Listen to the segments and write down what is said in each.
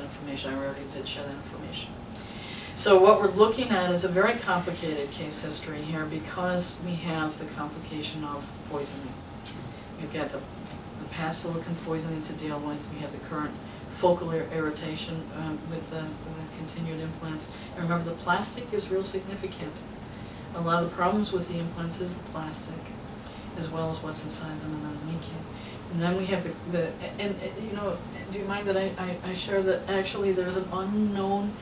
information. I already did share that information. So what we're looking at is a very complicated case history here because we have the complication of poisoning. We've got the past silicon poisoning to deal with. We have the current focal irritation with the continued implants. And remember, the plastic is real significant. A lot of the problems with the implants is the plastic, as well as what's inside them and then leaking. And then we have and you know, do you mind that I share that actually there's an unknown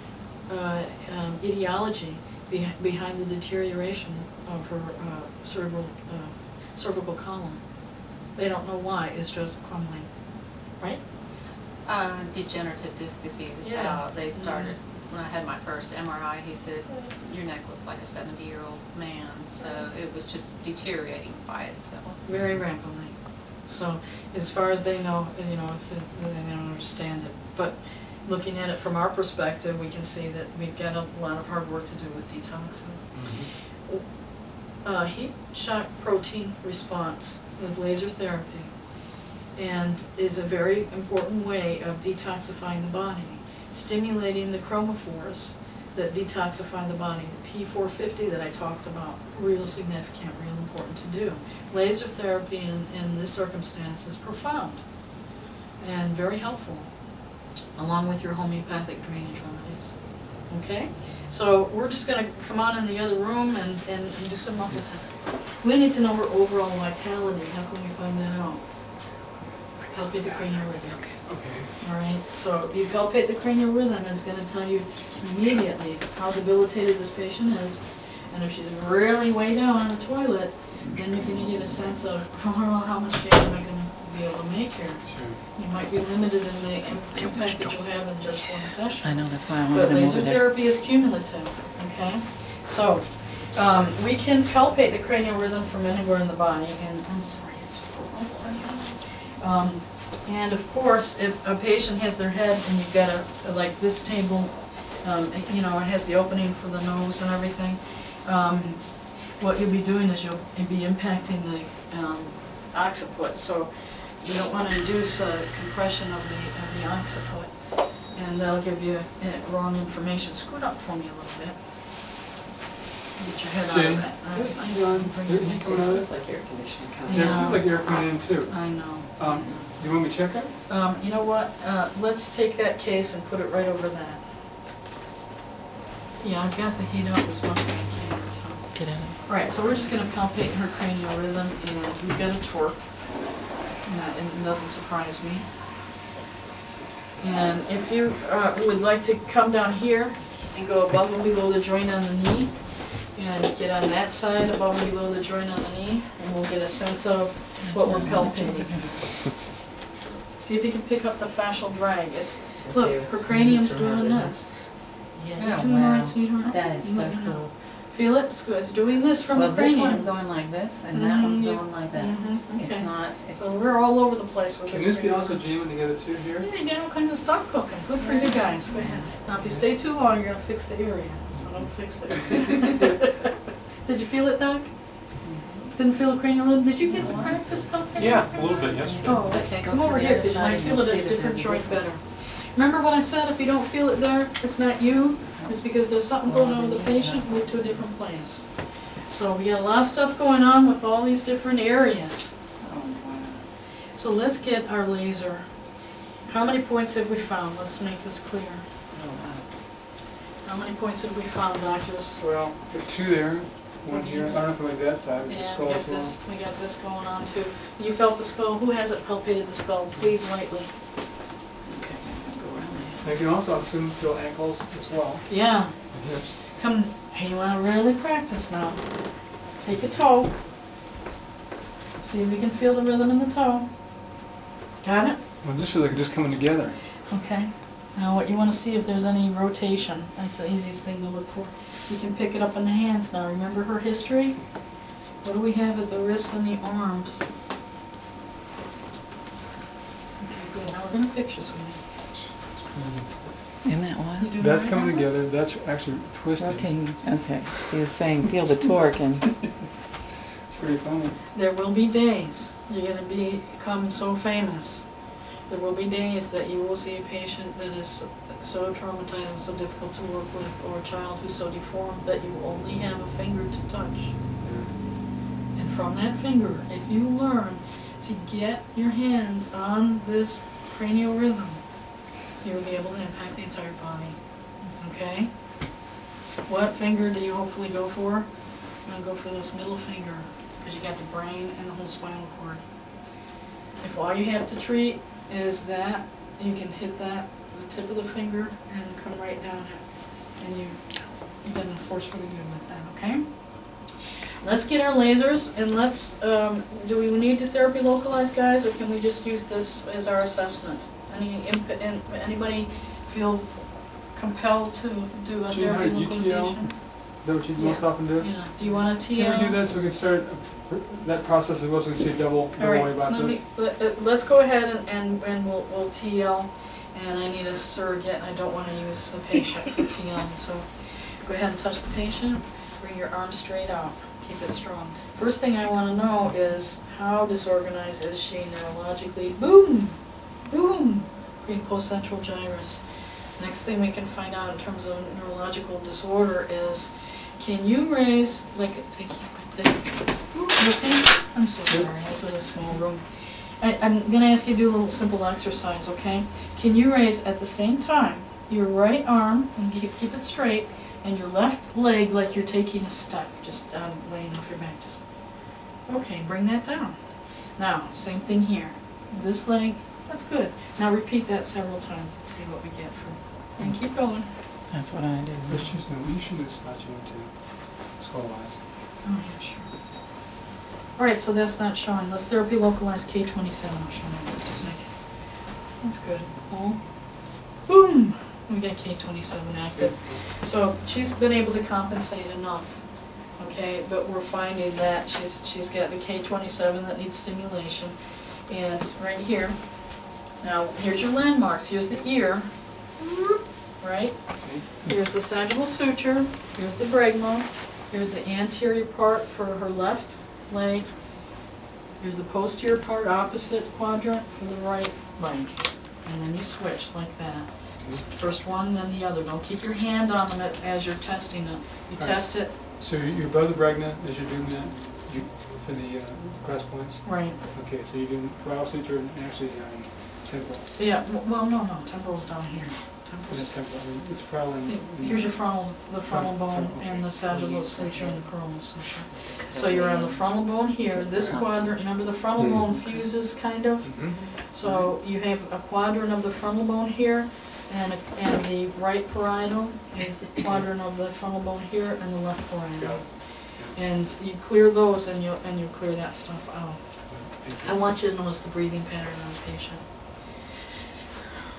etiology behind the deterioration of her cervical column. They don't know why, it's just crumbling, right? Degenerative disc disease is Yeah. how they started. When I had my first MRI, he said, your neck looks like a 70-year-old man. So it was just deteriorating by itself. Very rapidly. So as far as they know, you know, they don't understand it. But looking at it from our perspective, we can see that we've got a lot of hard work to do with detoxing. Heat shock protein response with laser therapy and is a very important way of detoxifying the body, stimulating the chromophores that detoxify the body. The P450 that I talked about, real significant, real important to do. Laser therapy in this circumstance is profound and very helpful, along with your homeopathic drainage remedies. Okay? So we're just going to come on in the other room and do some muscle testing. We need to know her overall vitality. How can we find that out? Palpate the cranial rhythm. Okay. All right, so you palpate the cranial rhythm, it's going to tell you immediately how debilitated this patient is. And if she's really way down on the toilet, then you're going to get a sense of how much change am I going to be able to make here. Sure. You might be limited in the impact that you'll have in just one session. I know, that's why I wanted But them laser over there. therapy is cumulative, okay? So, we can palpate the cranial rhythm from anywhere in the body, and I'm sorry, it's and of course, if a patient has their head and you've got like this table, you know, it has the opening for the nose and everything, what you'll be doing is you'll be impacting the occiput. So you don't want to induce a compression of the occiput, and that'll give you wrong information. Scoot up for me a little bit. Get your head out Jane, of that. That's is that nice. heat on? Bring Is it there heat next coming to- out of It's like air conditioning coming. Yeah, it Yeah. feels like air coming in too. I know. Do you want me to check it? You know what? Let's take that case and put it right over that. Yeah, I've got the heat up as much as I can. So. Get out. All right, so we're just going to palpate her cranial rhythm, and we've got a torque. And it doesn't surprise me. And if you would like to come down here and go above and below the joint on the knee, and get on that side above and below the joint on the knee, and we'll get a sense of what we're palpating. See if you can pick up the fascial drag. Look, her cranium's doing this. Yeah, Doing all right, sweetheart? That is You so let me know. cool. Feel it? It's doing this from Well, the this cranium. one's going like this, and that one's going like that. Okay. It's not, it's, So we're all over the place with Can this. this be cranium. also jamming together too here? Yeah, you got all kinds of stuff cooking. Good for you guys. Go ahead. Now, if you stay too long, you're gonna fix the area. So don't fix the area. Did you feel it, Doug? Didn't feel the cranial rhythm? Did you get some practice palpating? Yeah, a little bit yesterday. Oh, okay. Come over here because you might feel it at a different joint better. Remember what I said? If you don't feel it there, it's not you. It's because there's something going on with the patient. Move to a different place. So we got a lot of stuff going on with all these different areas. So let's get our laser. How many points have we found? Let's make this clear. How many points have we found, doctors? Well, there's two there, one here. I don't know if I went that side, but the Yeah, skull as well. we got this going on too. You felt the skull? Who hasn't palpated the skull? Please lightly. Okay, I'm gonna go around And you can also assume feel ankles as well. there. Yeah, And hips. come, hey, you wanna really practice now. Take a toe. See if we can feel the rhythm in the toe. Got it? Well, this feels like just coming together. Okay. Now what you want to see if there's any rotation. That's the easiest thing to look for. You can pick it up in the hands now. Remember her history? What do we have at the wrists and the arms? Okay, good. Now we're going to fix you, sweetie. isn't that what? You doing That's all right coming now? together. That's actually twisting. Rotating, okay. He was saying, feel the torque, and It's pretty funny. There will be days you're going to become so famous There will be days that you will see a patient that is so traumatized and so difficult to work with, or a child who's so deformed that you only have a finger to touch. And from that finger, if you learn to get your hands on this cranial rhythm, you will be able to impact the entire body. Okay? What finger do you hopefully go for? You're going to go for this middle finger, because you got the brain and the whole spinal cord. If all you have to treat is that, you can hit that, the tip of the finger, and come right down it. And you've done forcefully good with that, okay? Let's get our lasers, and let's, do we need to therapy localize, guys, or can we just use this as our assessment? Anybody feel compelled to do a Gene, therapy how do you localization? Is that what you most often do? Yeah, do you want a TL? Can we do that so we can start that process as well, so we can see double All right, way about this? let's go ahead and we'll TL, and I need a surrogate, I don't want to use the patient for TL, so go ahead and touch the patient, bring your arm straight out, keep it strong. First thing I want to know is, how disorganized is she neurologically? Boom! Boom! Pre and post central gyrus. Next thing we can find out in terms of neurological disorder is, can you raise, like, thank you, okay? I'm so sorry, this is a small room. I'm gonna ask you to do a little simple exercise, okay? Can you raise at the same time your right arm, and keep it straight, and your left leg like you're taking a step, just laying off your back, just, okay, bring that down. Now, same thing here. This leg, that's good. Now repeat that several times, let's see what we get from, and keep going. That's what I do. Let's just know, you should spot you into skull eyes. Oh, yeah, sure. All right, so that's not showing. Let's therapy localize K27. I'll show you in just a second. That's good. Hold. Boom! We got K27 active. So she's been able to compensate enough, okay? But we're finding that she's got the K27 that needs stimulation. And right here, now here's your landmarks. Here's the ear, right? Here's the sagittal suture. Here's the bregma. Here's the anterior part for her left leg. Here's the posterior part, opposite quadrant for the right leg. And then you switch like that. First one, then the other. Don't keep your hand on it as you're testing it. You test it. So you're above the bregna as you're doing that, for the cross points? Right. Okay, so you're doing trial suture and actually temporal. Yeah, well, no, temporal's down here. It's temporal, I mean, it's probably. Here's your the frontal bone, okay. and the sagittal suture and the coronal suture. So you're on the frontal bone here. This quadrant, remember the frontal bone fuses kind of? So you have a quadrant of the frontal bone here, and the right parietal, and the quadrant of the frontal bone here, and the left parietal. And you clear those, and you clear that stuff out. I want you to notice the breathing pattern on the patient.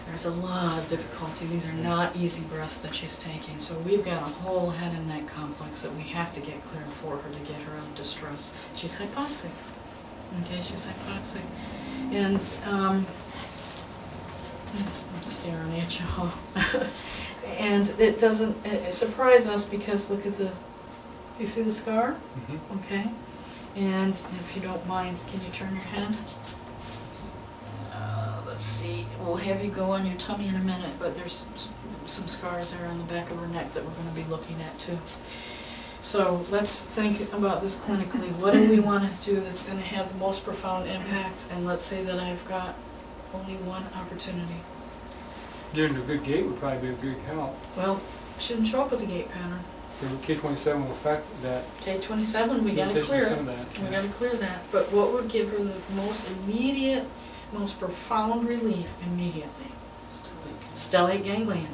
There's a lot of difficulty. These are not easy breaths that she's taking. So we've got a whole head and neck complex that we have to get cleared for her to get her out of distress. She's hypoxic. Okay, she's hypoxic. And I'm staring at you. And it doesn't surprise us, because look at this. You see the scar? Okay. And if you don't mind, can you turn your head? Let's see, we'll have you go on your tummy in a minute, but there's some scars there on the back of her neck that we're going to be looking at too. So let's think about this clinically. What do we want to do that's going to have the most profound impact? And let's say that I've got only one opportunity. Getting a good gait would probably be a big help. Well, shouldn't show up with a gait pattern. The K27 will affect that. K27, we got to clear Some it. of that, We yeah. got to clear that. But what would give her the most immediate, most profound relief immediately? Stellate ganglion.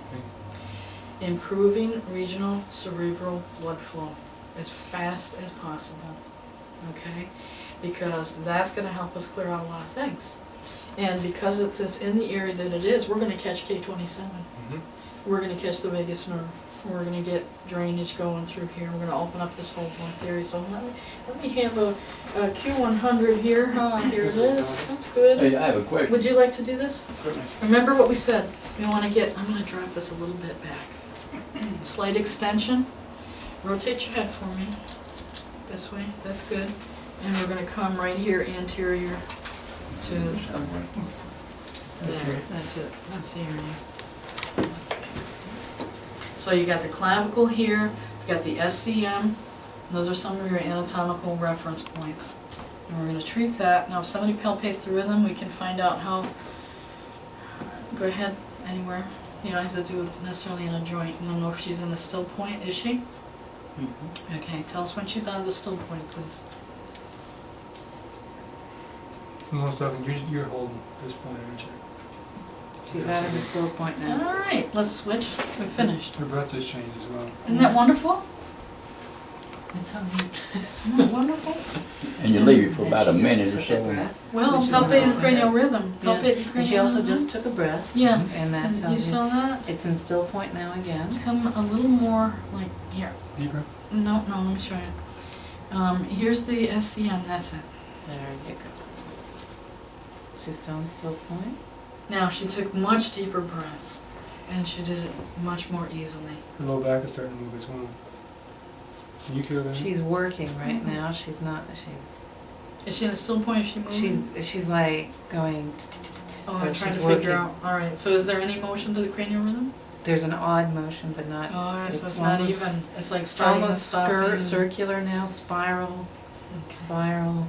Improving regional cerebral blood flow as fast as possible, okay? Because that's going to help us clear out a lot of things. And because it's in the area that it is, we're going to catch K27. We're going to catch the vagus nerve. We're going to get drainage going through here. We're going to open up this whole blood theory. So let me have a Q100 here. Here it is. That's good. Hey, I have a question. Would you like to do this? Certainly. Remember what we said. We want to get, I'm going to drop this a little bit back. Slight extension. Rotate your head for me. This way. That's good. And we're going to come right here anterior to This There, here. that's it, that's the area. So you got the clavicle here, you got the SCM, those are some of your anatomical reference points. And we're gonna treat that. Now, if somebody palpates the rhythm, we can find out how, go ahead, anywhere. You don't have to do it necessarily in a joint. You don't know if she's in a still point, is she? Mhm. Okay, tell us when she's out of the still point, please. So most often you're holding this point, aren't you? She's out of the still point All now. right, let's switch. We finished. Her breath just changed as well. Isn't that wonderful? It's on me. Isn't that wonderful? And you leave it for about a And she minute just or took a so. breath. Well, Which is palpating wonderful. cranial rhythm. Yeah. Palpating cranial And she also rhythm. just took a breath. Yeah. And that You tells saw you, that? it's in still point now again. Come a little more like here. Deeper? No, let me show you. Here's the SCM, that's it. There you go. She's still in still point. Now, she took much deeper breaths, and she did it much more easily. Her low back is starting to move as well. Can you feel that? She's working right Mhm. now. She's not, Is she in a still point? Is she moving? she's like going, Oh, so I'm trying she's to figure working. out. All right, so is there any motion to the cranial rhythm? There's an odd motion, but not. Oh, so it's not almost- even, it's like It's starting and almost stopping. circular now, spiral, spiral.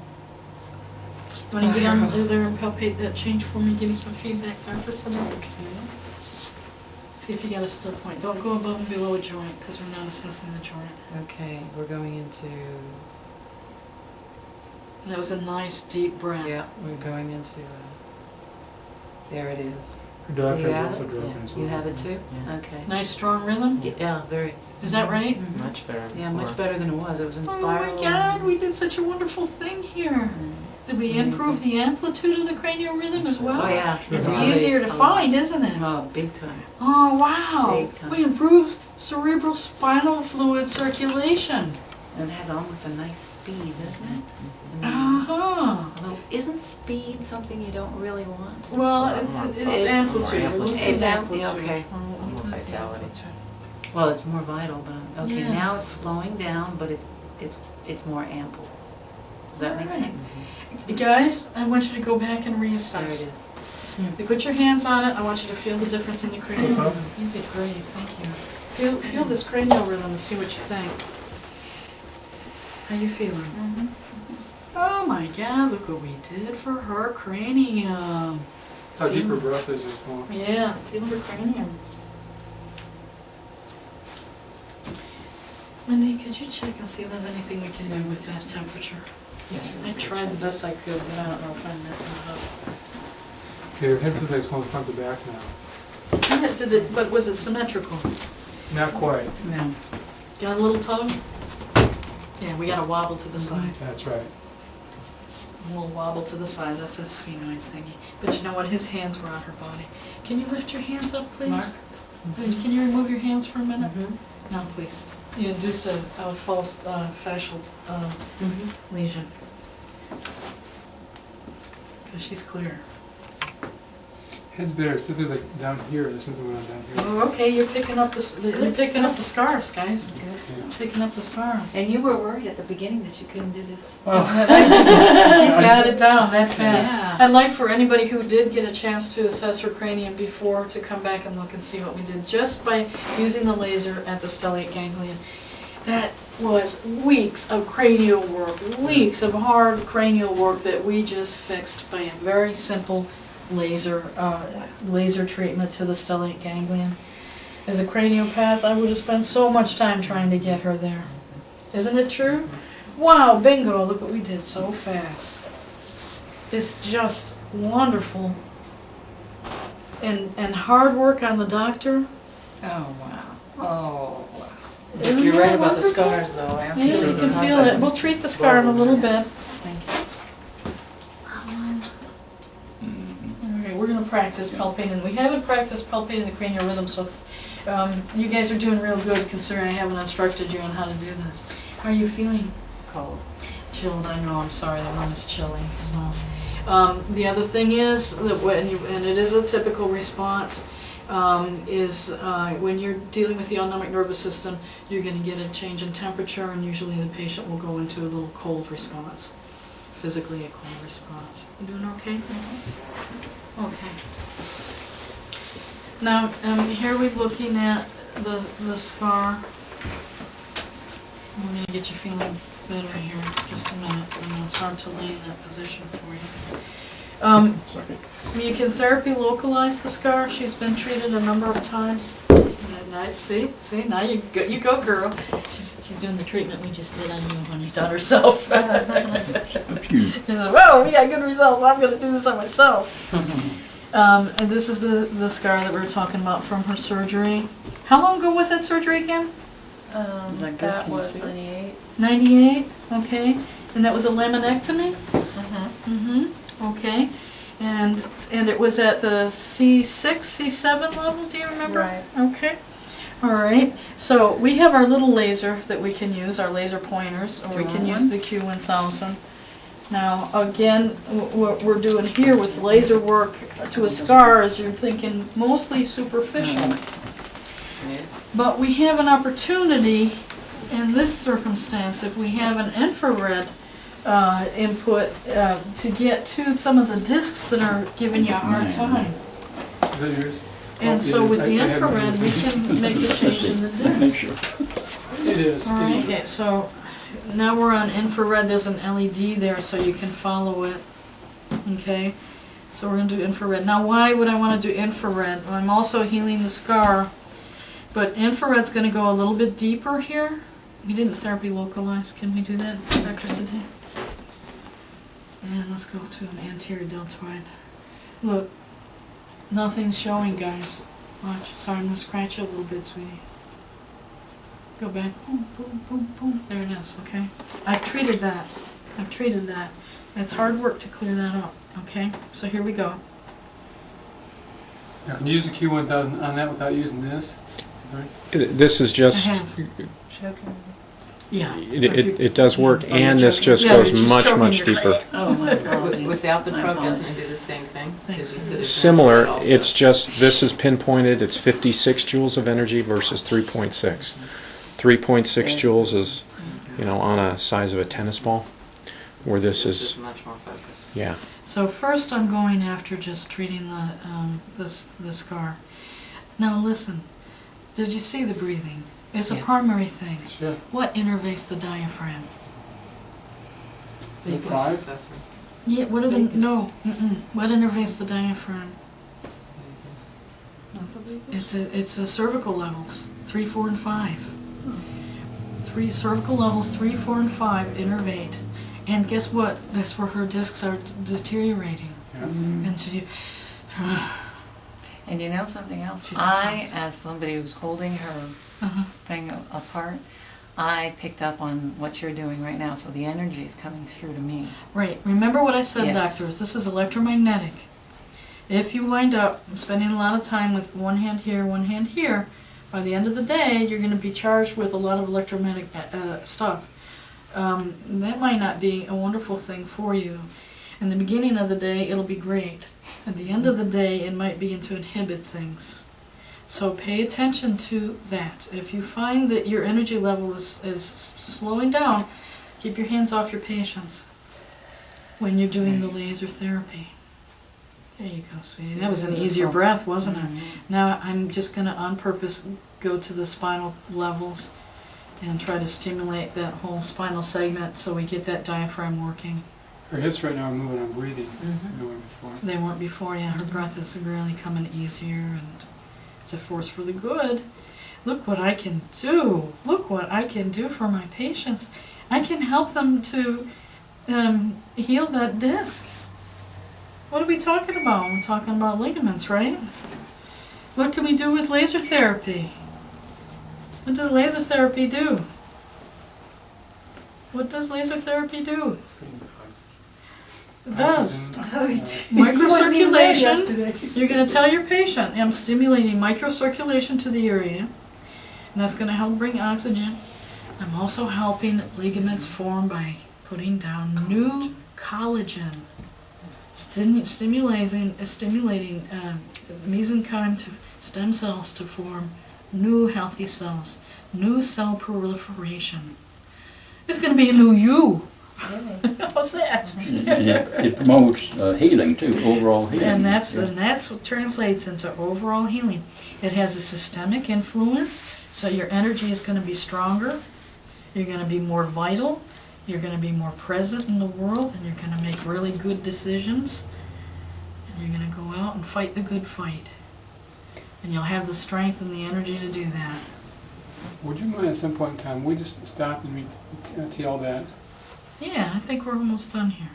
You want to get on there and palpate that change for me? Give me some feedback there for a second. See if you got a still point. Don't go above and below a joint, because we're not assessing the joint. Okay, we're going into, And that was a nice deep breath. yeah, we're going into, there it is. Her You diaphragm's have also it? dropping Yeah. as well. You have it too? Yeah. Okay. Nice strong rhythm. Yeah, very. Is that right? Mhm. Much better. Yeah, before. much better than it was. It was in Oh spiral. my God, we did such a wonderful thing here. Mm. Did we improve the amplitude of the cranial rhythm as well? Oh, yeah. It's Really? easier to find, isn't it? Oh, big time. Oh, wow. Big time. We improved cerebral spinal fluid circulation. And it has almost a nice speed, doesn't it? I mean, Uh-huh. although, isn't speed something you don't really want? Well, it's It's amplitude. more We're looking It's at amplitude, okay. We're looking More at the vitality. amplitude. Well, it's more vital, but, okay, Yeah. now it's slowing down, but it's more ample. Does that make Alright. sense? You guys, I want you to go back and There it reassess. is. You put your hands on it, I want you to feel the difference in the cranial Okay. rhythm. You did great, thank you. Feel this cranial rhythm and see what you think. How you feeling? Mhm. Oh my God, look what we did for her cranium. How deep her breath is as well. Yeah, feel her cranium. Wendy, could you check and see if there's anything we can do with that temperature? I tried the best I could, but I don't know if I'm messing it up. Okay, her head feels like it's going front to back now. But was it symmetrical? Not quite. No. Got a little tug? Yeah, we got a wobble to the side. That's right. A little wobble to the side, that's a sphenoid thingy. But you know what, his hands were on her body. Can you lift your hands up, please? Mark? Can you remove your hands for a minute? Mhm. No, please. You induced a false fascial Mhm. lesion. Because she's clear. Head's better. It still feels like down here. There's something going on down here. Oh, okay, you're picking up the scars, guys. Yeah. Picking up the scars. And you were worried at the beginning that you couldn't do this. Oh. He's got it down that fast. Yeah. I'd like for anybody who did get a chance to assess her cranium before to come back and look and see what we did just by using the laser at the stellate ganglion. That was weeks of cranial work, weeks of hard cranial work that we just fixed by a very simple laser treatment to the stellate ganglion. As a craniopath, I would have spent so much time trying to get her there. Isn't it true? Wow, bingo, look what we did so fast. It's just wonderful. And hard work on the doctor. Oh, wow. Oh, wow. Isn't You're that right about the wonderful? scars, though. I Yeah, feel you it. can feel it. We'll treat the scar in a little bit. Thank you. Mhm. Okay, we're gonna practice palpating. We haven't practiced palpating the cranial rhythm, so you guys are doing real good considering I haven't instructed you on how to do this. How are you feeling? Cold. Chilled, I know, I'm sorry, the room is chilly, so. The other thing is, that and it is a typical response, is when you're dealing with the autonomic nervous system, you're gonna get a change in temperature and usually the patient will go into a little cold response. physically a cold response. You doing okay? Okay. Now, here we're looking at the scar. We're gonna get you feeling better here in just a minute. I know it's hard to lay in that position for you. You can therapy localize the scar. She's been treated a number of times. See, now you go, girl. She's doing the treatment we just did on you, honey, on herself. She said, "Whoa, we got good results. I'm going to do this on myself." And this is the scar that we were talking about from her surgery. How long ago was that surgery again? Like That Can you was see? 98. 98. Okay, and that was a laminectomy. Mm-hmm. Okay, and it was at the C6, C7 level. Do you remember? Right. Okay. All right. So we have our little laser that we can use, our laser pointers, or we can use the Q1000. Now, again, what we're doing here with laser work to a scar is you're thinking mostly superficial. But we have an opportunity in this circumstance, if we have an infrared input, to get to some of the discs that are giving you a hard time. Is that yours? And so with the infrared, we can make a change in the Make disc. sure. It is. All It right, is. okay, so now we're on infrared, there's an LED there so you can follow it. Okay, so we're gonna do infrared. Now why would I wanna do infrared? Well, I'm also healing the scar, but infrared's gonna go a little bit deeper here. We didn't therapy localize, can we do that, Dr. Sadeh? And let's go to an anterior deltoid. Look, nothing's showing, guys. Watch, sorry, I'm gonna scratch it a little bit, sweetie. Go back, boom, boom, boom, boom. There it is, okay? I've treated that. It's hard work to clear that up, okay? So here we go. Now, can you use the Q1000 on that without using this? Right? This is just, I have. Yeah. it does work, Oh, and you're this just choking. Yeah, goes you're just much, choking much your deeper. Oh, my apologies. Without the My probe, doesn't apologies. it do the same thing? Thanks. Because you said there's Similar, also. it's just, this is pinpointed, it's 56 joules of energy versus 3.6. 3.6 joules is, on a size of a tennis ball, where this is, much more focused. yeah. So first I'm going after just treating the scar. Now listen, did you see the breathing? It's a Yeah. primary thing. Sure. What innervates the diaphragm? The five? Yeah, what are the, no, what innervates the diaphragm? It's a cervical levels, 3, 4, and 5. 3 cervical levels, 3, 4, and 5 innervate. And guess what? That's where her discs are deteriorating. Yeah. And so you, And you know something else? She's I, unconscious. as somebody who's holding her uh-huh. thing apart, I picked up on what you're doing right now, so the energy is coming through to me. Right. Remember what I said, Yes. doctors. This is electromagnetic. If you wind up spending a lot of time with one hand here, one hand here, by the end of the day, you're going to be charged with a lot of electromagnetic stuff. That might not be a wonderful thing for you. In the beginning of the day, it'll be great. At the end of the day, it might begin to inhibit things. So pay attention to that. If you find that your energy level is slowing down, keep your hands off your patients when you're doing the laser therapy. There you go, sweetie. That was an easier breath, wasn't it? Now I'm just going to, on purpose, go to the spinal levels and try to stimulate that whole spinal segment so we get that diaphragm working. Her hips right now are moving, I'm breathing. You know, before. They weren't before, yeah. Her breath is really coming easier, and it's a force for the good. Look what I can do. Look what I can do for my patients. I can help them to heal that disc. What are we talking about? We're talking about ligaments, right? What can we do with laser therapy? What does laser therapy do? What does laser therapy do? It does. Microcirculation. You're going to tell your patient, I'm stimulating microcirculation to the area, and that's going to help bring oxygen. I'm also helping ligaments form by putting down new collagen, stimulating mesenchyme to stem cells to form new healthy cells, new cell proliferation. It's going to be a new you. How's that? And it promotes healing too, overall healing. And that's what translates into overall healing. It has a systemic influence, so your energy is going to be stronger. You're going to be more vital. You're going to be more present in the world, and you're going to make really good decisions. And you're going to go out and fight the good fight. And you'll have the strength and the energy to do that. Would you mind at some point in time, we just stop and tell that? Yeah, I think we're almost done here.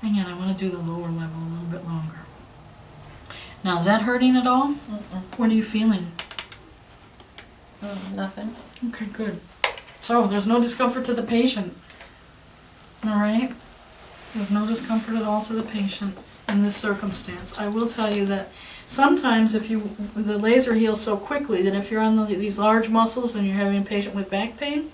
Hang on, I want to do the lower level a little bit longer. Now, is that hurting at all? What are you feeling? Nothing. Okay, good. So, there's no discomfort to the patient. All right? There's no discomfort at all to the patient in this circumstance. I will tell you that sometimes the laser heals so quickly that if you're on these large muscles and you're having a patient with back pain,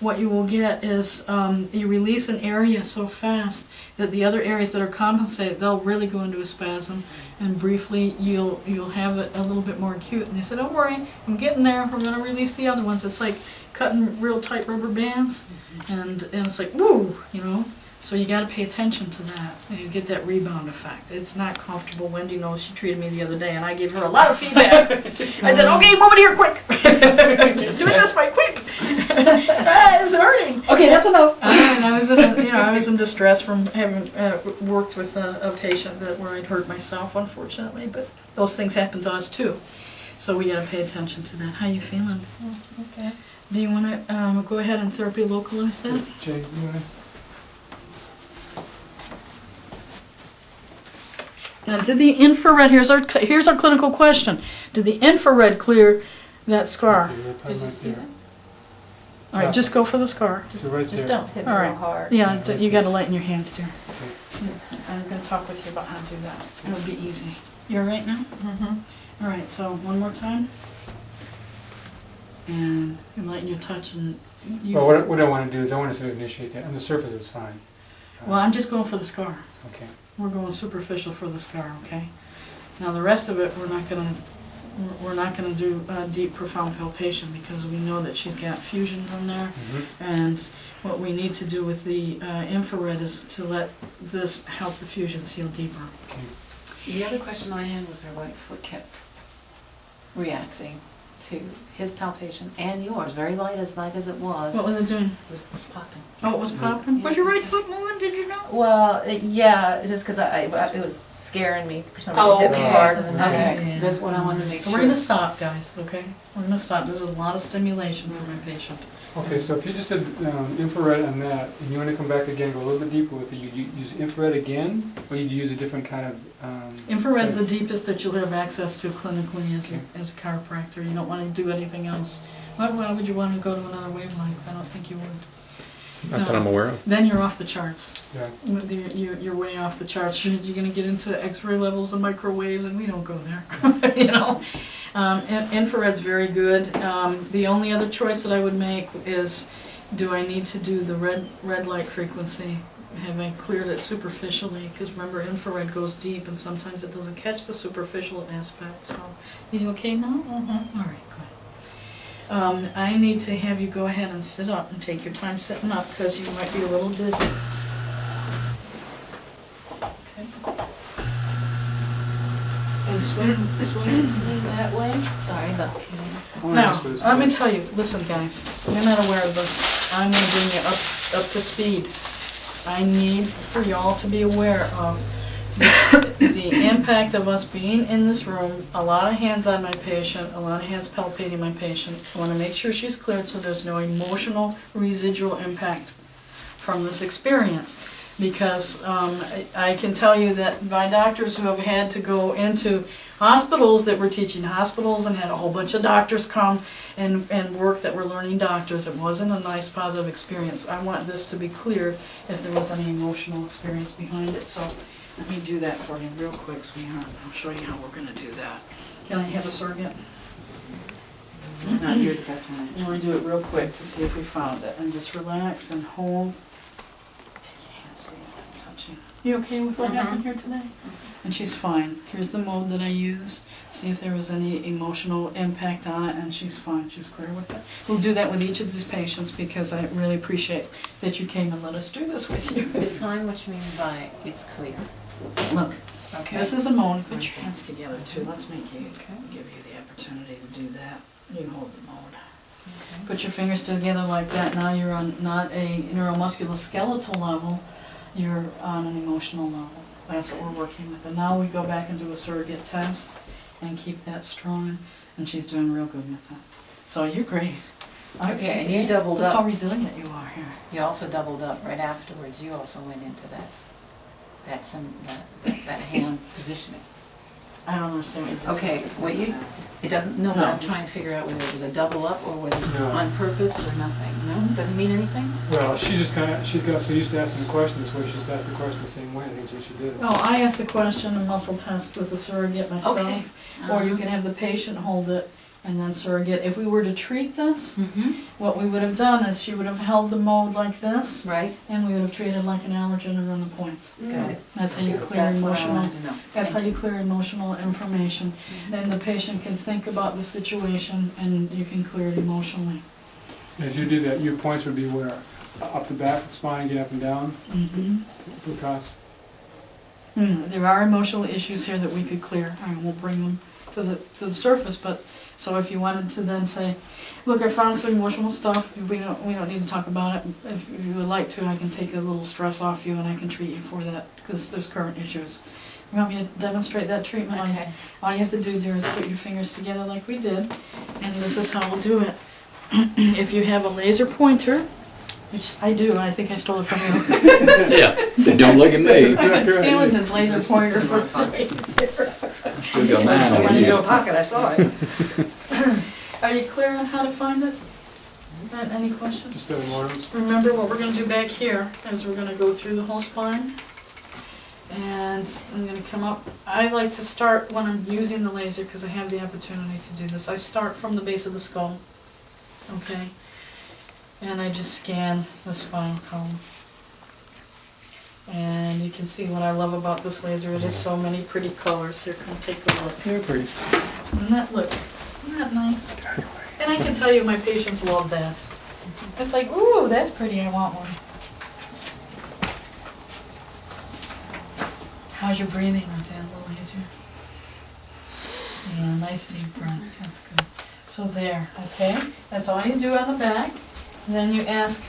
what you will get is you release an area so fast that the other areas that are compensated, they'll really go into a spasm, and briefly you'll have it a little bit more acute. And they say, don't worry, I'm getting there, we're going to release the other ones. It's like cutting real tight rubber bands, and it's like, woo, you know. So you got to pay attention to that, and you get that rebound effect. It's not comfortable. Wendy knows, she treated me the other day, and I gave her a lot of feedback. I said, okay, move it here, quick. Do it this way, quick. It's hurting. Okay, that's enough. And I was in distress from having worked with a patient where I'd hurt myself, unfortunately. But those things happen to us too, so we got to pay attention to that. How you feeling? Okay. Do you want to go ahead and therapy localize that? Jay, you wanna? Now, did the infrared? Here's our clinical question. Did the infrared clear that scar? Did you see that? All right, just go for the scar. So right Just there. don't hit me All real right. hard. Yeah, Yeah, right you got to there. lighten your hands, dear. I'm going to talk with you about how to do that. It'll be easy. You all right now? Mm-hmm. All right, so one more time. And you're letting your touch and you. Well, what I want to do is I want to initiate that. On the surface, it's fine. Well, I'm just going for the scar. Okay. We're going superficial for the scar, okay? Now the rest of it, we're not gonna do deep, profound palpation because we know that she's got fusions in there. And what we need to do with the infrared is to let this help the fusions heal deeper. Okay. The other question I had was her right foot kept reacting to his palpation and yours, very light as it was. What was it doing? It was popping. Oh, it was popping? Was your right foot moving? Did you know? Well, yeah, just because it was scaring me for some reason. Hit me hard. And then Okay. That's what I wanted to make So sure. we're gonna stop, guys, okay? We're gonna stop. This is a lot of stimulation for my patient. Okay, so if you just did infrared on that, and you want to come back again, go a little bit deeper with it, you use infrared again, or you use a different kind of... Infrared's the so- deepest that you'll have access to clinically as a chiropractor. You don't want to do anything else. Why would you want to go to another wavelength? I don't think you would. Not that I'm aware of. Then you're off the charts. Yeah. You're way off the charts. You're going to get into X-ray levels and microwaves, and we don't go there. You know, infrared's very good. The only other choice that I would make is, do I need to do the red light frequency? Have I cleared it superficially? Because remember, infrared goes deep, and sometimes it doesn't catch the superficial aspect. So, you okay now? Mm-hmm. All right, good. I need to have you go ahead and sit up and take your time sitting up because you might be a little dizzy. Okay. And swing that way. Sorry about Now, let me tell you, listen guys, you're not aware of this. I'm going to bring you up to speed. I need for y'all to be aware of the impact of us being in this room, a lot of hands on my patient, a lot of hands palpating my patient. I want to make sure she's cleared so there's no emotional residual impact from this experience. Because I can tell you that by doctors who have had to go into hospitals that were teaching hospitals and had a whole bunch of doctors come and work that were learning doctors, it wasn't a nice positive experience. I want this to be clear if there was any emotional experience behind it. So let me do that for you real quick, sweetheart. I'll show you how we're going to do that. Can I have a surrogate? Not you're the best one. I want to do it real quick to see if we found it. And just relax and hold. Take your hands so you're not touching. You okay with what happened here today? and she's fine. Here's the mode that I used. See if there was any emotional impact on it, and she's fine. She's clear with it. We'll do that with each of these patients because I really appreciate that you came and let us do this with you. Define what you mean by it's clear. Look, Okay. this is a mode. Put your hands together too. Let's make you Okay. give you the opportunity to do that. You hold the mode. Okay. Put your fingers together like that. Now you're on not a neuromusculoskeletal level, you're on an emotional level. That's what we're working with. And now we go back and do a surrogate test and keep that strong. And she's doing real good with it. So you're great. Okay, and you doubled Look how up. resilient you are here. You also doubled up right afterwards. You also went into that hand positioning. I don't understand what you just Okay, said. what you, it doesn't, no, but No. I'm trying to figure out whether it was a double up or whether it was No. on purpose or nothing. No? Doesn't mean anything? Well, she's got so used to asking the question this way, she just asked the question the same way, I think that's what she did. Oh, I asked the question and muscle test with the surrogate myself. Okay. Or you can have the patient hold it and then surrogate. If we were to treat this, Mm-hmm. what we would have done is she would have held the mode like this, Right? and we would have treated like an allergen and run the points. Got it. That's how you clear That's what I emotional. wanted to know. That's how Thank you clear emotional information. And the patient can think about the situation, and you can clear it emotionally. As you do that, your points would be where? Up the back of the spine, get up and down, because, There are emotional issues here that we could clear. I won't bring them to the surface, but so if you wanted to then say, look, I found some emotional stuff. We don't need to talk about it. If you would like to, I can take a little stress off you and I can treat you for that because there's current issues. You want me to demonstrate that treatment? Okay. All you have to do, dear, is put your fingers together like we did, and this is how we'll do it. If you have a laser pointer, which I do, I think I stole it from you. Yeah, don't look at me. I've been stealing this laser pointer for days. Still got mine I went on into a here. pocket, I saw it. Are you clear on how to find it? Any questions? just better mornings. Remember what we're going to do back here is we're going to go through the whole spine. And I'm going to come up. I like to start when I'm using the laser because I have the opportunity to do this. I start from the base of the skull. Okay? And I just scan the spinal column. And you can see what I love about this laser. It has so many pretty colors. Here, come take a look. They're pretty. Isn't that nice? And I can tell you my patients love that. It's like, ooh, that's pretty, I want one. How's your breathing, Roseanne? A little easier? Yeah, nice deep breath, that's good. So there, okay? That's all you do on the back. And then you ask,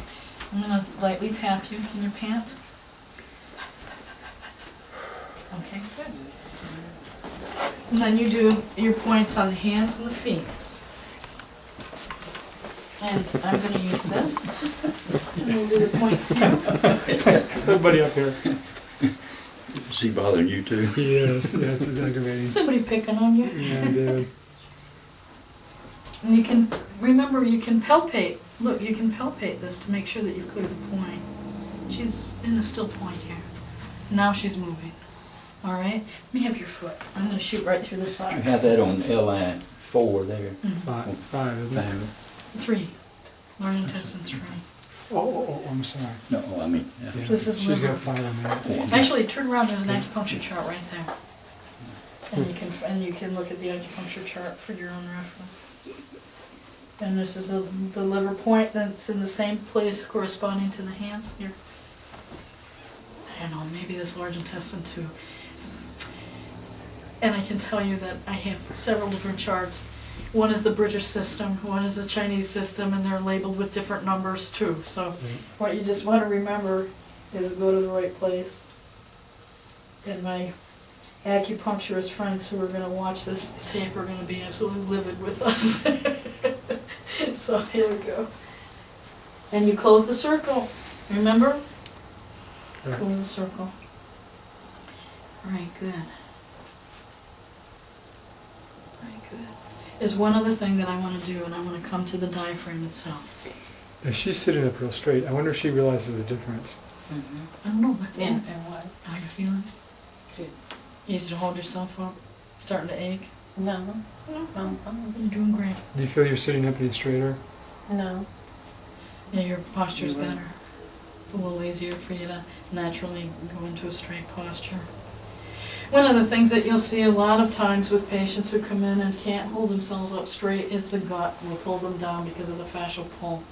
I'm gonna lightly tap you, can you pant? Okay, good. And then you do your points on the hands and the feet. And I'm going to use this. And we'll do the points here. Everybody up here. Is he bothering you too? Yes, that's aggravating. Somebody picking on you. Yeah, dude. And you can, remember, you can palpate. Look, you can palpate this to make sure that you clear the point. She's in a still point here. Now she's moving. All right? Let me have your foot. I'm going to shoot right through the You sides. have that on LI 4 there. Five, isn't it? 3. Large intestine 3. Oh, I'm sorry. No, I mean, yeah. Yeah, This is she's liver. got 5 on that. Actually, turn around, there's an acupuncture chart right there. And you can look at the acupuncture chart for your own reference. And this is the liver point that's in the same place corresponding to the hands here. I don't know, maybe this large intestine too. And I can tell you that I have several different charts. One is the British system, one is the Chinese system, and they're labeled with different numbers too. So what you just want to remember is go to the right place. And my acupuncturist friends who are going to watch this tape are going to be absolutely livid with us. So here we go. And you close the circle. Remember? Right. Close the circle. All right, good. All right, good. There's one other thing that I want to do, and I want to come to the diaphragm itself. If she's sitting up real straight, I wonder if she realizes the difference. I don't know, let's Yeah, and dance. what? How you feeling? Easy to hold yourself up? Starting to ache? No, You're doing great. Do you feel you're sitting up any straighter? no. Yeah, your posture's better. It's a little easier for you to naturally go into a straight posture. One of the things that you'll see a lot of times with patients who come in and can't hold themselves up straight is the gut will pull them down because of the fascial pull.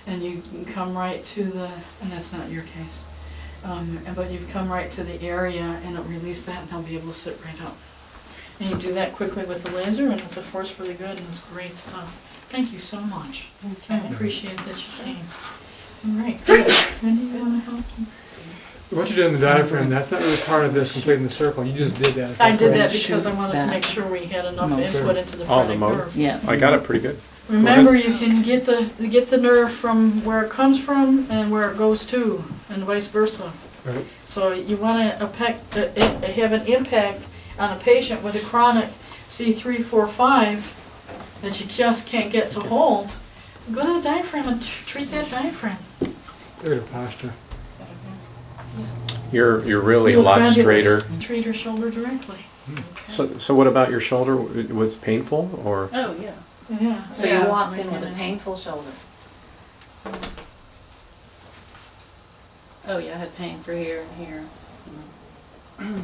And you can come right to the, and that's not your case, but you've come right to the area and it'll release that and they'll be able to sit right up. And you do that quickly with the laser and it's a force for the good and it's great stuff. Thank you so much. I appreciate that you came. All right, good. Wendy, you want to help? What you did in the diaphragm, that's not really part of this completing the circle, you just did that. Is I that did correct? that because I wanted to That. make sure we had enough Motor. input into the Oh, the phrenic motor. nerve. Yeah. I got it pretty good. Remember, you can get the nerve from where it comes from and where it goes to, and vice versa. Right. So you want to have an impact on a patient with a chronic C345 that you just can't get to hold. Go to the diaphragm and treat that diaphragm. Look at her posture. You're really You a look lot fabulous. straighter. Treat her shoulder directly. Okay. So what about your shoulder? Was it painful or? Oh, yeah. Yeah. So you walked in with a painful shoulder. Oh, yeah, I had pain through here and here. I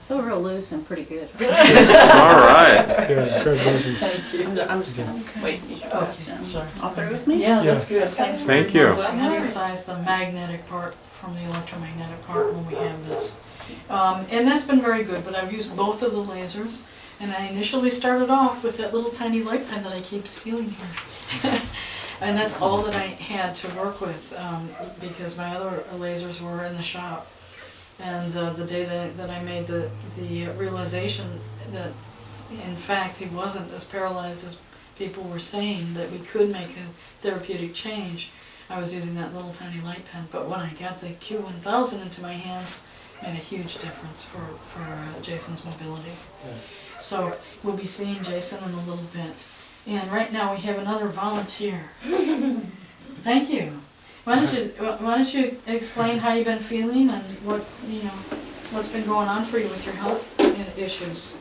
feel real loose and pretty good. All right. Good, congratulations. Thank you. I'm just gonna wait. You should pass Okay, down. sorry. All through with me? Yeah, Yeah. that's good. Thanks Thank very you. much. We'll emphasize the magnetic part from the electromagnetic part when we have this. And that's been very good, but I've used both of the lasers. And I initially started off with that little tiny light pen that I keep stealing here. And that's all that I had to work with because my other lasers were in the shop. And the day that I made the realization that, in fact, he wasn't as paralyzed as people were saying, that we could make a therapeutic change, I was using that little tiny light pen. But when I got the Q1000 into my hands, it made a huge difference for Jason's mobility. So we'll be seeing Jason in a little bit. And right now we have another volunteer. Thank you. Why don't you explain how you've been feeling and what's been going on for you with your health issues?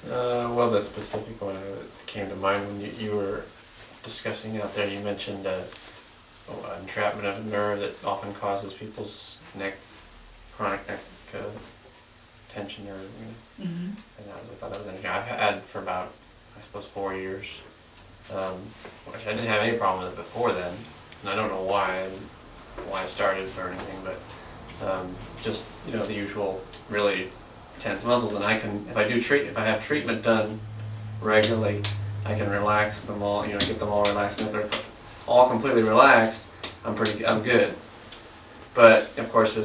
Well, the specific one that came to mind when you were discussing out there, you mentioned entrapment of a nerve that often causes people's chronic neck tension, or Mm-hmm. and I thought that was interesting. I've had for about, I suppose, 4 years, which I didn't have any problem with it before then, and I don't know why I started or anything, but just the usual really tense muscles, and I can, if I have treatment done regularly, I can relax them all, get them all relaxed, and if they're all completely relaxed, I'm good. But of course,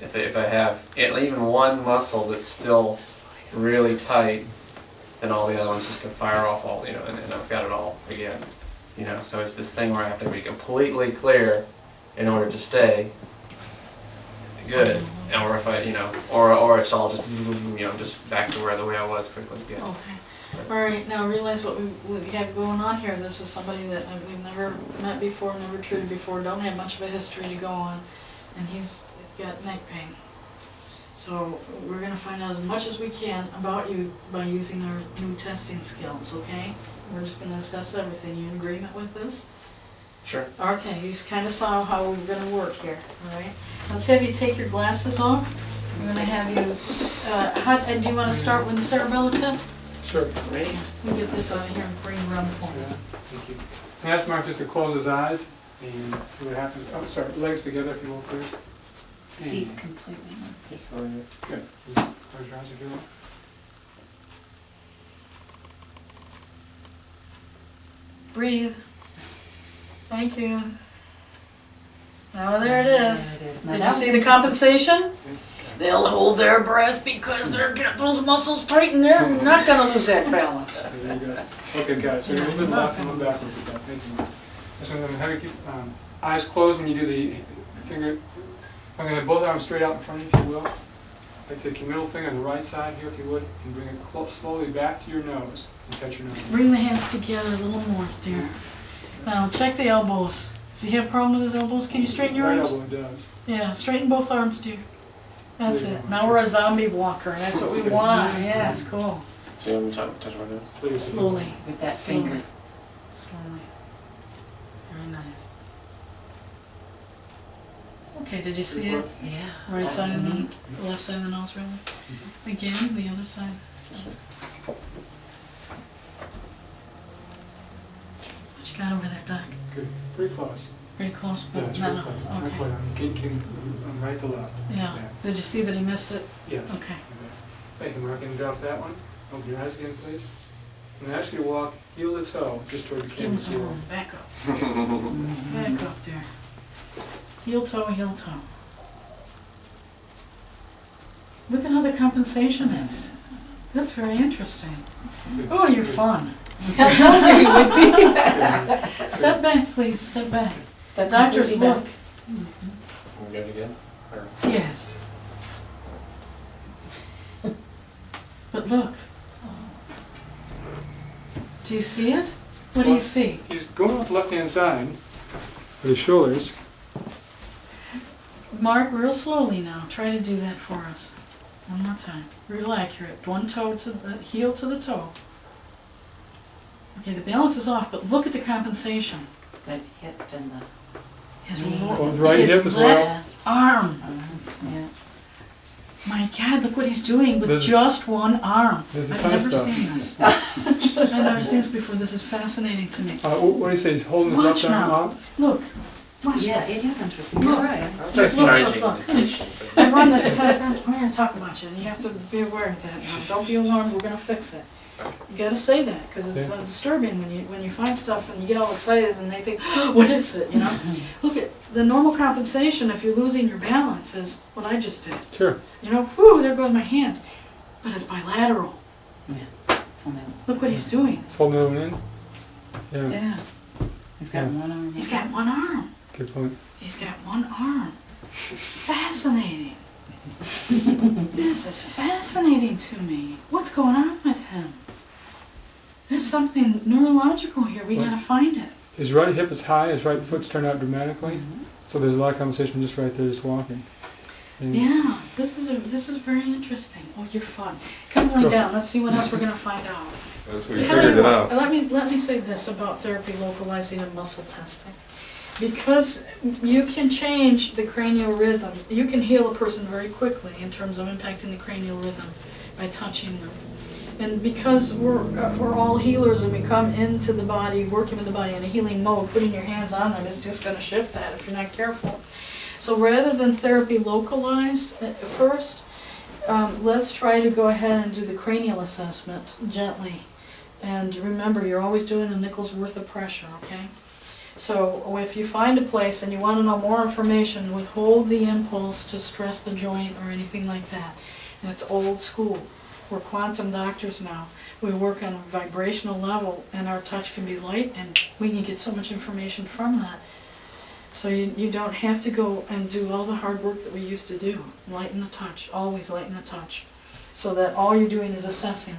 if I have even one muscle that's still really tight, then all the other ones just can fire off all, and I've got it all again. So it's this thing where I have to be completely clear in order to stay good, or if I, or it's all just, just back to the way I was quickly again. Okay. All right. Now realize what we have going on here. This is somebody that we've never met before, never treated before, don't have much of a history to go on, and he's got neck pain. So we're going to find out as much as we can about you by using our new testing skills, okay? We're just going to assess everything. You in agreement with this? Sure. Okay, you just kind of saw how we're going to work here, all right? Let's have you take your glasses off. We're going to have you, do you want to start with the cerebellar test? Sure. Ready? We'll get this out of here and bring it around the corner. Yeah, thank you. And ask Mark just to close his eyes and see what happens. Oh, sorry, legs together if you will, please. Feet completely. Good. Close your eyes if you will. Breathe. Thank you. Now there it is. Did you see the compensation? They'll hold their breath because they're get those muscles tight and they're not going to lose that balance. There you go. Okay, got it. So you're a little bit left and a little back. Thank you. So I'm going to have you keep eyes closed when you do the finger. I'm going to have both arms straight out in front of you, if you will. I take your middle finger on the right side here, if you would, and bring it slowly back to your nose and touch your nose. Bring the hands together a little more, dear. Now check the elbows. Does he have a problem with his elbows? Can you straighten your Right arms? elbow does. Yeah, straighten both arms, dear. That's it. Now we're a zombie walker. That's what we want. Yes, cool. So I'm touch my nose. Please. Slowly. With that Slowly. finger. Slowly. Very nice. Okay, did you see it? Yeah. Right that side was of neat. the left side of the nose, really? Again, the other side. What you got over there, Doc? Good, pretty close. Pretty close, Yeah, but it's not, pretty close. Not okay. quite on. Can right to left. Yeah. Did you see that he missed it? Yes. Okay. Thank you, Mark. Can you drop that one? Open your eyes again, please. And ask you to walk heel to toe, just toward the Let's give him camera. some room. Back up. Back up there. Heel toe, heel toe. Look at how the compensation is. That's very interesting. Oh, you're fun. I told you you would be. Step back, please. Step back. Step Doctors, completely back. look. Can we go again? Or- Yes. But look. Do you see it? What do you see? He's going off the left-hand side with his shoulders. Mark, real slowly now. Try to do that for us. One more time. Real accurate. One toe to the heel to the toe. Okay, the balance is off, but look at the compensation. That hip and the. His, Yeah. Oh, his right his hip as left arm. Yeah. My God, look what he's doing with There's- just one arm. there's a I've ton of never stuff. seen this. I've never seen this before. This is fascinating to me. What do you say? He's holding his Watch left arm now. up? Look. Watch Yeah, this. it is interesting. Look. You're right. That's Look, look, charging look. the patient. I run this test. I'm going to talk about you, and you have to be aware of that. Now, don't be alarmed. We're going to fix it. You got to say that because it's Yeah. disturbing when you find stuff and you get all excited and they think, oh, what is it? You know. Look at the normal compensation if you're losing your balance is what I just did. Sure. You know, whew, there goes my hands. But it's bilateral. It's on that- Look what he's doing. He's holding it in. Yeah. Yeah. He's got Yeah. one arm. He's got one arm. Good point. He's got one arm. Fascinating. This is fascinating to me. What's going on with him? There's something neurological here. We gotta find it. His right hip is high. His right foot's turned out dramatically. So there's a lot of compensation just right there, just walking. And Yeah, this is very interesting. Oh, you're fun. Come lay Sure. down. Let's see what else we're gonna find out. As we Tell figured you it what, out. let me say this about therapy localizing and muscle testing. Because you can change the cranial rhythm, you can heal a person very quickly in terms of impacting the cranial rhythm by touching them. And because we're all healers and we come into the body, working with the body in a healing mode, putting your hands on them is just going to shift that if you're not careful. So rather than therapy localized first, let's try to go ahead and do the cranial assessment gently. And remember, you're always doing a nickel's worth of pressure, okay? So if you find a place and you want to know more information, withhold the impulse to stress the joint or anything like that. And it's old school. We're quantum doctors now. We work on a vibrational level and our touch can be light and we can get so much information from that. So you don't have to go and do all the hard work that we used to do. Lighten the touch, always lighten the touch. So that all you're doing is assessing.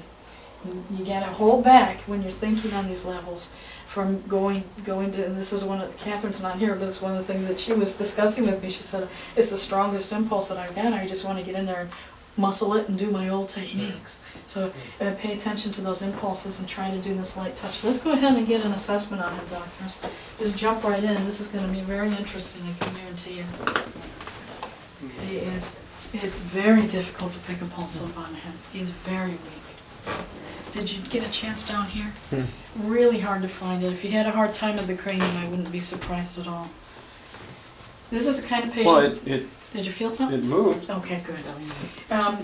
You gotta hold back when you're thinking on these levels from going to, and this is one of, Catherine's not here, but it's one of the things that she was discussing with me. She said, it's the strongest impulse that I've got. I just want to get in there and muscle it and do my old techniques. So pay attention to those impulses and try to do this light touch. Let's go ahead and get an assessment on him, doctors. Just jump right in. This is going to be very interesting, I can guarantee you. It's very difficult to pick a pulse up on him. He's very weak. Did you get a chance down here? Really hard to find it. If you had a hard time with the cranium, I wouldn't be surprised at all. This is the kind of patient... Well, it Did you feel something? moved. Okay, good.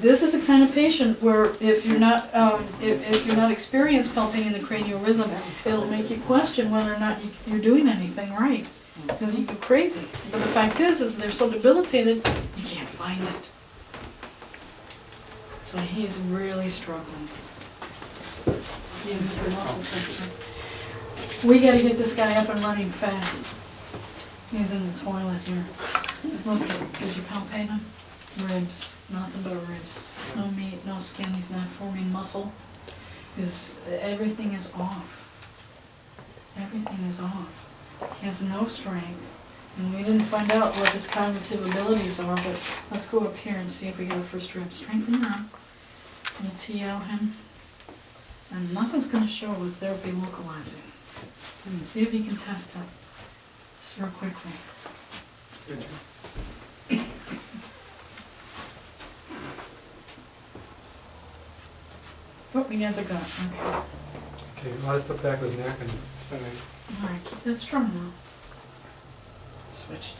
This is the kind of patient where if you're not if you're not experienced palpating the cranial rhythm, it'll make you question whether or not you're doing anything right. Because you go crazy. But the fact is they're so debilitated, you can't find it. So he's really struggling. Yeah, with the muscle tester. We gotta get this guy up and running fast. He's in the toilet here. Look, did you palpate him? Ribs, nothing but ribs. No meat, no skin, he's not forming muscle. Everything is off. Everything is off. He has no strength. And we didn't find out what his cognitive abilities are, but let's go up here and see if we get a first rib. Strengthen your arm. I'm going to TL him. And nothing's going to show with therapy localizing. And see if you can test it. Just real quickly. Good. Oh, we got the gut, okay. Okay, a lot of stuff back with neck and stomach. All right, keep that strong now. Switched.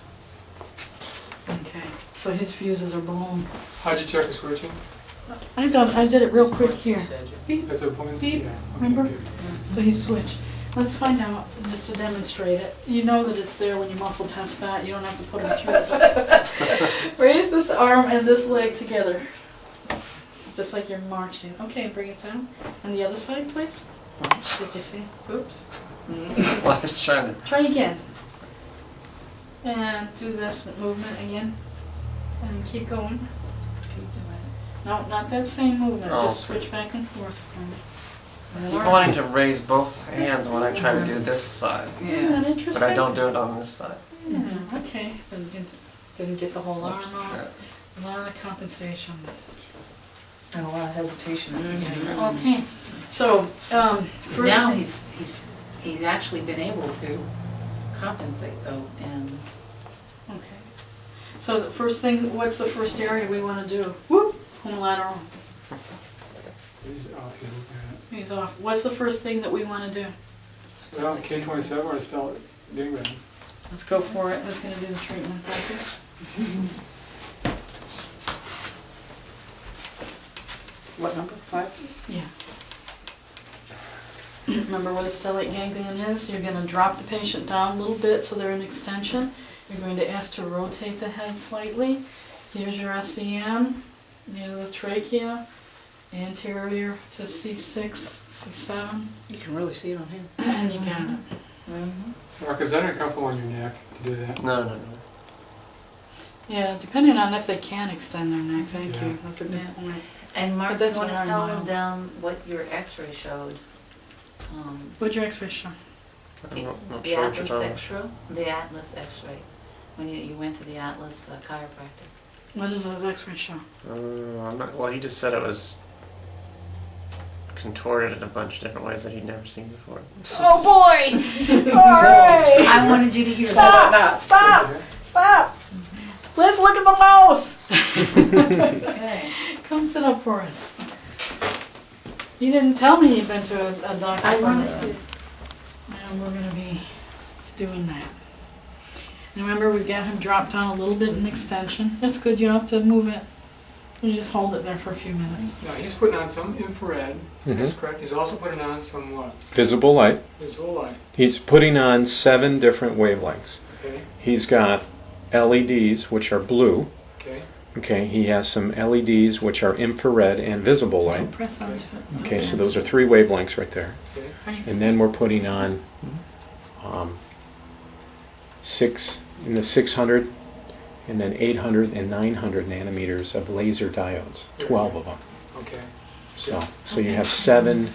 Okay, so his fuses are blown. How'd you check the switching? I did it real quick here. Beep. That's a point? Beep. Yeah. Okay, Remember? good. So he switched. Let's find out, just to demonstrate it. You know that it's there when you muscle test that. You don't have to put him through it. Raise this arm and this leg together. Just like you're marching. Okay, bring it down. And the other side, please. Did you see? Oops. Well, I was trying to. Try again. And do this movement again. And keep going. Keep doing it. No, not that same movement. Oh, Just okay. switch back and forth for me. I keep wanting to raise both hands when I try to do this side, Isn't that interesting? but I don't do it on this side. Yeah, okay. But you didn't get the whole arm Oops. on. A lot of compensation. And a lot of hesitation at the beginning. Okay, so, first Now thing. he's actually been able to compensate though, and Okay. So the first thing, what's the first area we want to do? Whoop, homolateral. He's off, he's looking at it. He's off. What's the first thing that we want to do? Well, K27 or Stella Dingman? Let's go for it. Who's going to do the treatment? Thank What number? 5? you. Yeah. Remember where the stellate ganglion is? You're going to drop the patient down a little bit so they're in extension. You're going to ask to rotate the head slightly. Here's your SEM. Here's the trachea. Anterior to C6, C7. You can really see it on him. And you got it. Mark, is that uncomfortable on your neck to do that? No. Yeah, depending on if they can extend their neck. Thank Yeah. you. That's a good point. And Mark, But that's you want to very tell mild. them what your X-ray showed? What'd your X-ray show? I'm not The sure what you're Atlas talking about. X-ray. The Atlas X-ray. When you went to the Atlas chiropractor. What does his X-ray show? I'm not. Well, he just said it was contorted in a bunch of different ways that he'd never seen before. Oh boy! All right! I wanted you to hear Stop! that. Stop! Stop! Let's look at the mouth. Okay. Come sit up for us. You didn't tell me you'd been to a doctor I want to first. see. And we're gonna be doing that. And remember, we've got him dropped down a little bit in extension. That's good. You don't have to move it. You just hold it there for a few minutes. No, he's putting on some infrared, that's Mhm. correct. He's also putting on some what? Visible light. Visible light, He's putting on 7 different wavelengths. okay, He's got LEDs, which are blue. okay. Okay, he has some LEDs, which are infrared and visible light. Don't press onto it. Okay, so those are 3 wavelengths right there. Okay. And then we're putting on 6 in the 600, and then 800 and 900 nanometers of laser diodes, 12 of them. Okay. So you have 7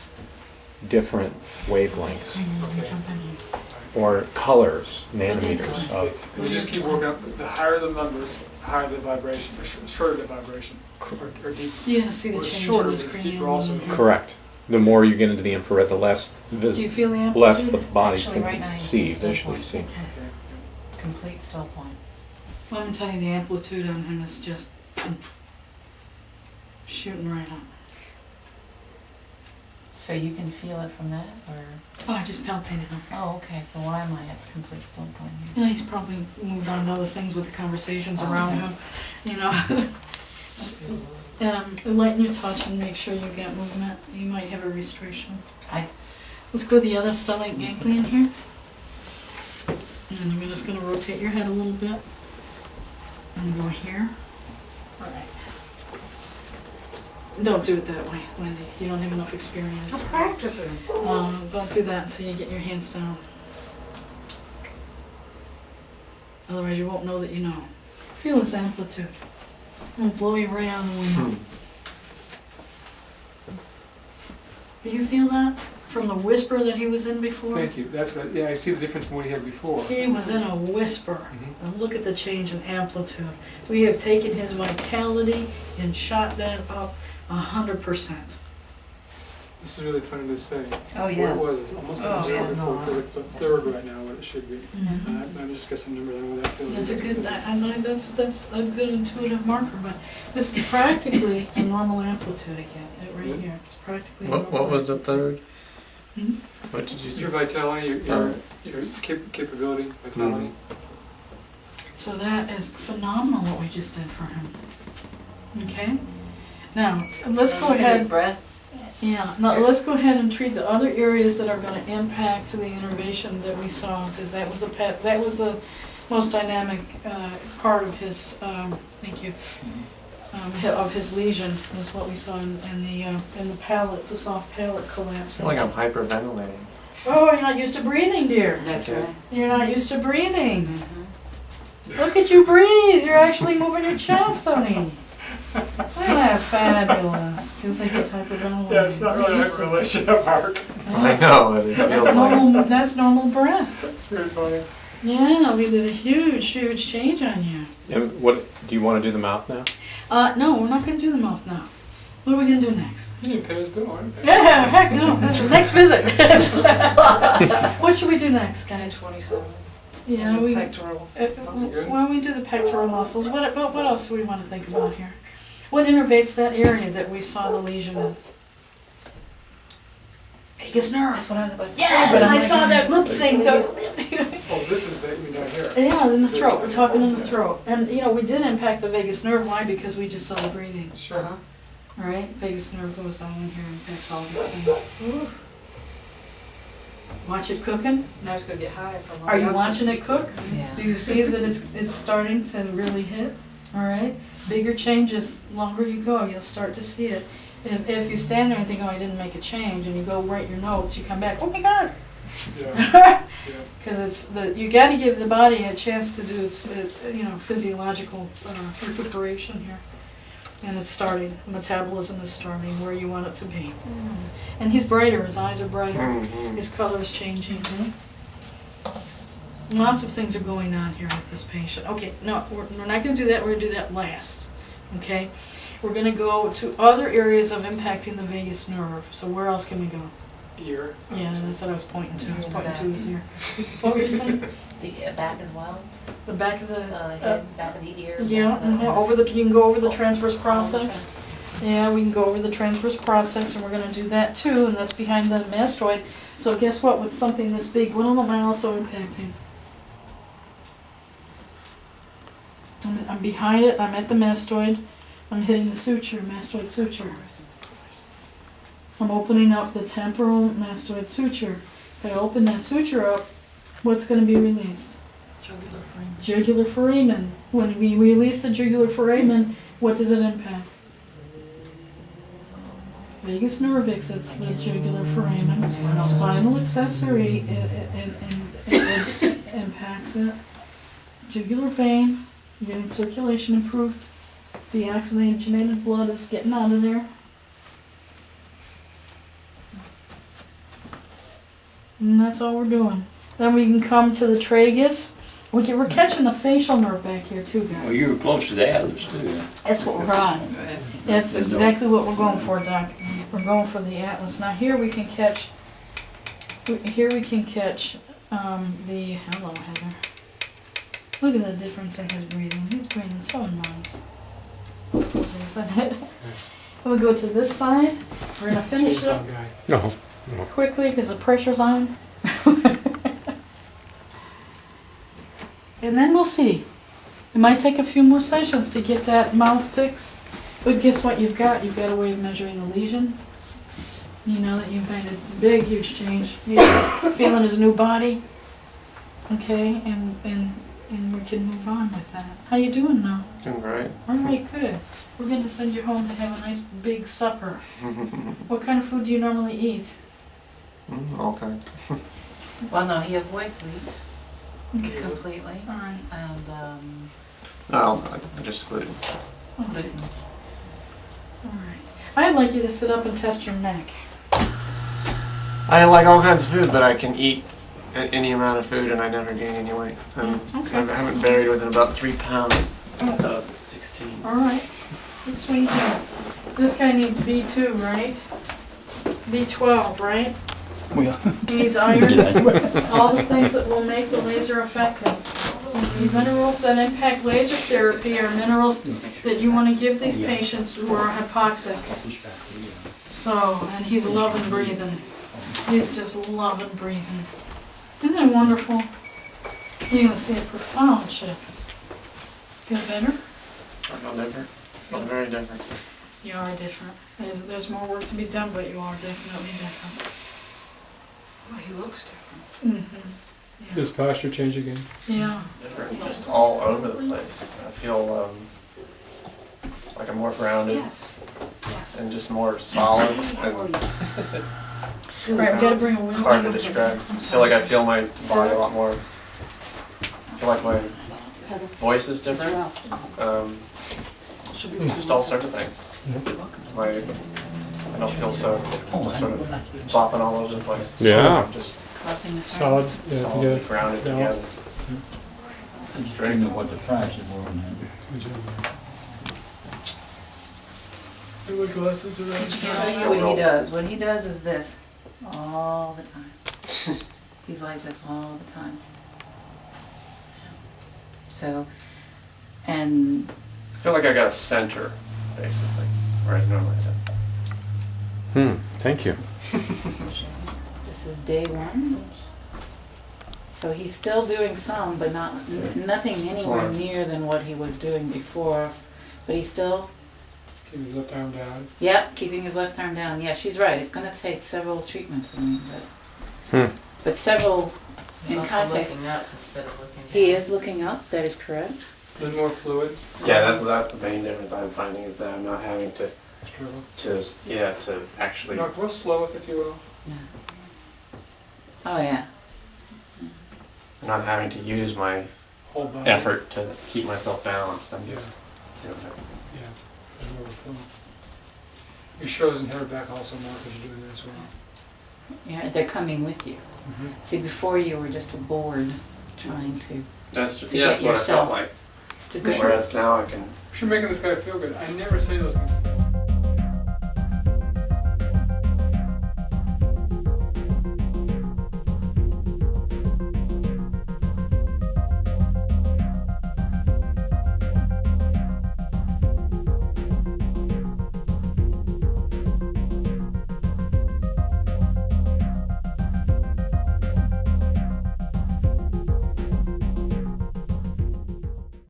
different wavelengths, Okay. Jump in here. or colors, nanometers of. And you just keep working up. The higher the numbers, the higher the vibration, or shorter the vibration, or deeper. You're gonna see the Well, it's change shorter, on the but it's screen. deeper also. Correct. The more you get into the infrared, the less Do you feel the amplitude? less the body Actually, right now can he's see, in still visually point. see. Okay. Okay. Complete still point. Well, I'm telling you, the amplitude on him is just shooting right up. So you can feel it from that, or? Oh, I just palpated him. Oh, okay, so why am I at complete still point here? Yeah, he's probably moved on to other things with the conversations Oh, around okay. him, you know. Lighten your touch and make sure you get movement. You might have a restriction. I- Let's go to the other stellate ganglion here. And we're just going to rotate your head a little bit. And go here. All right. Don't do it that way, Wendy. You don't have enough experience. I'm practicing. Don't do that until you get your hands down. Otherwise you won't know that you know. Feel this amplitude. I'm gonna blow you right out of the window. Do you feel that? From the whisper that he was in before? Thank you. That's what. Yeah, I see the difference from what he had before. He was in a whisper. Mhm. And look at the change in amplitude. We have taken his vitality and shot that up 100%. This is really funny to say. Oh, Where yeah. it was, it's almost Oh, at zero yeah. before, because it's a third right now what it should be. Mhm. I'm just guessing number, I don't know that feels. That's a good, I like, that's a good intuitive marker, but this is practically a normal amplitude again, right here. It's practically a normal. What was the third? Hmm? What did you Your say? vitality, your capability, vitality. So that is phenomenal what we just did for him. Okay? Now, let's go ahead. Breath. Yeah, now let's go ahead and treat the other areas that are gonna impact the innervation that we saw, because that was that was the most dynamic part of his, thank you, of his lesion, is what we saw in the palate, the soft palate collapse. I feel like I'm hyperventilating. Oh, you're not used to breathing, dear. That's Okay. right. You're not used to breathing. Mhm. Look at you breathe, you're actually moving your chest, honey. Isn't that fabulous? Feels like it's hyperventilating. Yeah, it's not really It a used to be. relationship, Mark. I know, it feels That's like. normal, that's normal breath. That's very funny. Yeah, we did a huge change on you. And what, do you want to do the mouth now? No, we're not gonna do the mouth now. What are we gonna do next? You didn't pay his bill, aren't you? Yeah, heck no, that's the next visit. What should we do next, guys? 27. Yeah, we, Pectoral. good. why don't we do the pectoral muscles? What else do we wanna think about here? What innervates that area that we saw the lesion in? Vagus nerve. That's what I was about to say. Yes, but I'm I like, saw that lip sync though. Oh, this is that we down here. Yeah, in the throat, we're talking in the throat. And, you know, we did impact the vagus nerve, why? Because we just saw the breathing, Sure. right? Vagus nerve goes down in here and impacts all these things. Watch it cooking? Now it's gonna get high from all Are the you oxygen. watching it cook? Yeah. Do you see that it's starting to really hit? All right? Bigger changes, longer you go, you'll start to see it. If you stand there and think, oh, I didn't make a change, and you go write your notes, you come back, oh my God! Yeah. Yeah. Because you got to give the body a chance to do its physiological recuperation here, and it's starting. Metabolism is starting where you want it to be, and he's brighter. His eyes are brighter. Mhm. His color is changing. Lots of things are going on here with this patient. Okay, no, we're not going to do that. We're going to do that last. Okay, we're going to go to other areas of impacting the vagus nerve. So where else can we go? Ear. Yeah, that's what I was pointing to. I was Yeah, pointing back. to his ear. What were you saying? The back as well. The back of the Head, back of the ear. yeah, back of the- over the, you can go over the transverse process. Yeah, we can go over the transverse process, and we're gonna do that too, and that's behind the mastoid. So guess what, with something this big, what am I also impacting? I'm behind it, I'm at the mastoid, I'm hitting the suture, mastoid suture. I'm opening up the temporal mastoid suture. If I open that suture up, what's gonna be released? Jugular foramen. When we release the jugular foramen, what does it impact? Vagus nerve exits the jugular foramen. Spinal accessory impacts it. Jugular vein, you're getting circulation improved. Deoxygenated blood is getting out of there. And that's all we're doing. Then we can come to the tragus. We're catching the facial nerve back here too, guys. Well, you were close to the atlas too. That's what we're on. That's exactly what we're going for, Doc. We're going for the atlas. Now here we can catch. Here we can catch the. Hello, Heather. Look at the difference in his breathing. He's breathing so nice. Isn't it? We'll go to this side. We're gonna finish it up Chainsaw guy. No. quickly because the pressure's on. And then we'll see. It might take a few more sessions to get that mouth fixed. But guess what you've got? You've got a way of measuring the lesion. You know that you've made a big, huge change. He's feeling his new body. Okay, and we can move on with that. How you doing now? Doing great. All right, good. We're going to send you home to have a nice big supper. What kind of food do you normally eat? All kinds. Well, no, he avoids wheat Okay. completely, All right. and No, I just gluten. Okay. All right. I'd like you to sit up and test your neck. I like all kinds of food, but I can eat any amount of food and I never gain any weight. Okay. I haven't varied within about 3 pounds since I was 16. All right. Let's swing here. This guy needs B2, right? B12, right? Well, He needs iron, all the things that will make the laser effective. The minerals that impact laser therapy are minerals that you want to give these patients who are hypoxic. So, and he's loving breathing. He's just loving breathing. Isn't that wonderful? You're going to see a profound shift. Feel better? I feel different. I feel very different. You are different. There's more work to be done, but you are definitely different. Well, he looks different. Mm-hmm. Does posture change again? Yeah. Different, just all over the place. I feel like I'm more grounded Yes. and just more solid and Right, we gotta bring a window. hard to describe. I feel like I feel my body a lot more. I feel like my voice is different. Just all sorts of things. I don't feel so just sort of flopping all over the place. Yeah. I'm just Crossing the Solid, yeah, solid, together. grounded Balanced. together. it's great what the price is worth. My glasses are I'll tell you what he does. What he does is this all the time. He's like this all the time. So, and I feel like I got a center, basically, whereas normally I don't. Thank you. this is day one. So he's still doing some, but nothing anywhere near than what he was doing before. But he's still, Keep his left arm down. yep, keeping his left arm down. Yeah, she's right. It's going to take several treatments. I mean, but several in Also context. looking up instead of looking down. He is looking up. That is correct. A little more fluid. Yeah, that's the main difference I'm finding is that I'm not having to Struggle. to actually. Knock real slow, if you will. Yeah. Oh yeah. Not having to use my Whole body. effort to keep myself balanced. I'm just doing it. Yeah. There's more flow. Your shoulders and head are back also more because you're doing that as well. Yeah, they're coming with you. See, before you were just a board trying to That's To yeah, get that's what I yourself felt like. go. Whereas now I can. You're making this guy feel good. I never say those things.